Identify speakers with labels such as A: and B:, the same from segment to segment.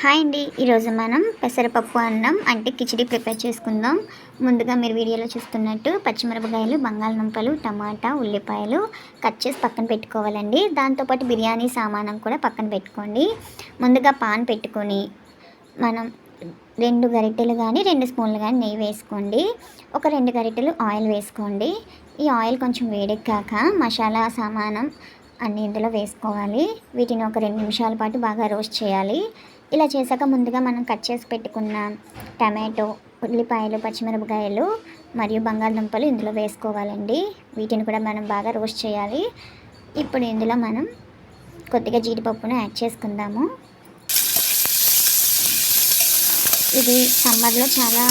A: Hi అండి, ఈరోజు మనం పెసరపప్పు అన్నం అంటే కిచిడి ప్రిపేర్ చేసుకుందాం. ముందుగా మీరు వీడియోలో చూస్తున్నట్టు పచ్చిమిరపకాయలు, బంగాళదుంపలు, టమాటా, ఉల్లిపాయలు కట్ చేసి పక్కన పెట్టుకోవాలండి. దాంతోపాటు బిర్యానీ సామానం కూడా పక్కన పెట్టుకోండి. ముందుగా పాన్ పెట్టుకొని మనం 2 గరిటెలు కానీ 2 స్పూన్లు కానీ నెయ్యి వేసుకోండి. ఒక 2 గరిటెలు ఆయిల్ వేసుకోండి. ఈ ఆయిల్ కొంచెం వేడెక్కాక మసాలా సామానం అన్నీ ఇందులో వేసుకోవాలి. వీటిని ఒక 2 నిమిషాల పాటు బాగా రోస్ట్ చేయాలి. ఇలా చేశాక ముందుగా మనం కట్ చేసి పెట్టుకున్న టమాటో, ఉల్లిపాయలు, పచ్చిమిరపకాయలు మరియు బంగాళదుంపలు ఇందులో వేసుకోవాలండి. వీటిని కూడా మనం బాగా రోస్ట్ చేయాలి. ఇప్పుడు ఇందులో మనం కొద్దిగా జీడిపప్పును యాడ్ చేసుకుందాము. ఇది సమ్మర్లో చాలా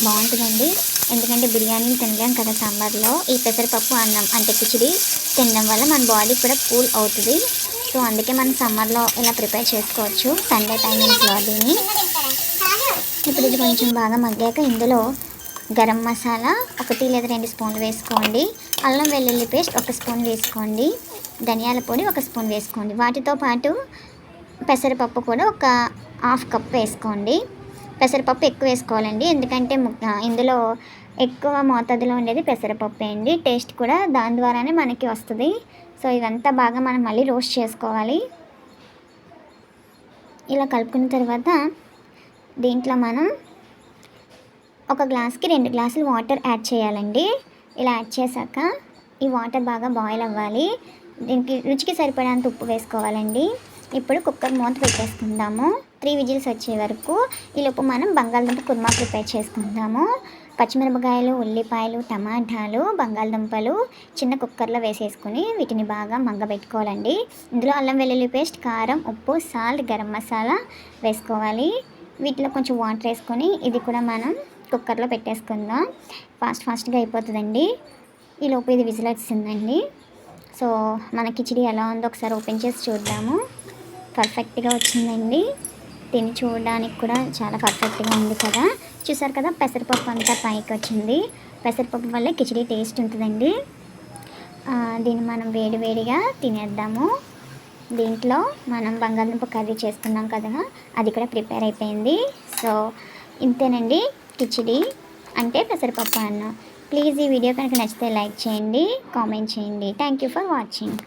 A: బాగుంటుందండి, ఎందుకంటే బిర్యానీ తినలేం కదా సమ్మర్లో. ఈ పెసరపప్పు అన్నం అంటే కిచిడి తినడం వల్ల మన బాడీ కూడా కూల్ అవుతుంది. సో అందుకే మనం సమ్మర్లో ఇలా ప్రిపేర్ చేసుకోవచ్చు సండే టైమింగ్స్లో దీన్ని. ఇప్పుడు ఇది కొంచెం బాగా మగ్గాక ఇందులో గరం మసాలా 1 లేదా 2 స్పూన్లు వేసుకోండి. అల్లం వెల్లుల్లి పేస్ట్ 1 స్పూన్ వేసుకోండి. ధనియాల పొడి 1 స్పూన్ వేసుకోండి. వాటితో పాటు పెసరపప్పు కూడా ఒక 1/2 కప్ వేసుకోండి. పెసరపప్పు ఎక్కువ వేసుకోవాలండి, ఎందుకంటే ఇందులో ఎక్కువ మోతాదులో ఉండేది పెసరపప్పు అండి. టేస్ట్ కూడా దాని ద్వారానే మనకి వస్తుంది. సో ఇదంతా బాగా మనం మళ్ళీ రోస్ట్ చేసుకోవాలి. ఇలా కలుపుకున్న తర్వాత దీంట్లో మనం ఒక గ్లాస్కి 2 గ్లాసులు వాటర్ యాడ్ చేయాలండి. ఇలా యాడ్ చేశాక ఈ వాటర్ బాగా బాయిల్ అవ్వాలి. దీనికి రుచికి సరిపడేంత ఉప్పు వేసుకోవాలండి. ఇప్పుడు కుక్కర్ మూత పెట్టేసుకుందాము 3 విజిల్స్ వచ్చే వరకు. ఈలోపు మనం బంగాళదుంప కుర్మా ప్రిపేర్ చేసుకుందాము. పచ్చిమిరపకాయలు, ఉల్లిపాయలు, టమాటాలు, బంగాళదుంపలు చిన్న కుక్కర్లో వేసేసుకుని వీటిని బాగా మగ్గబెట్టుకోవాలండి. ఇందులో అల్లం వెల్లుల్లి పేస్ట్, కారం, ఉప్పు, సాల్ట్, గరం మసాలా వేసుకోవాలి. వీటిలో కొంచెం వాటర్ వేసుకొని ఇది కూడా మనం కుక్కర్లో పెట్టేసుకుందాం. ఫాస్ట్గా అయిపోతుందండి. ఈలోపు ఇది విజిల్ వచ్చిందండి. సో మన కిచిడి ఎలా ఉందో ఒకసారి ఓపెన్ చేసి చూద్దాము. పర్ఫెక్ట్గా వచ్చిందండి. దీన్ని చూడడానికి కూడా చాలా పర్ఫెక్ట్గా ఉంది కదా. చూసారు కదా, పెసరపప్పు అంతా పైకి వచ్చింది. పెసరపప్పు వల్ల కిచిడి టేస్ట్ ఉంటుందండి. దీన్ని మనం వేడివేడిగా తినేద్దాము. దీంట్లో మనం బంగాళదుంప కర్రీ చేసుకున్నాం కదా, అది కూడా ప్రిపేర్ అయిపోయింది. సో ఇంతేనండి కిచిడి అంటే పెసరపప్పు అన్నం. ప్లీజ్ ఈ వీడియో కనుక నచ్చితే లైక్ చేయండి, కామెంట్ చేయండి. Thank you for watching.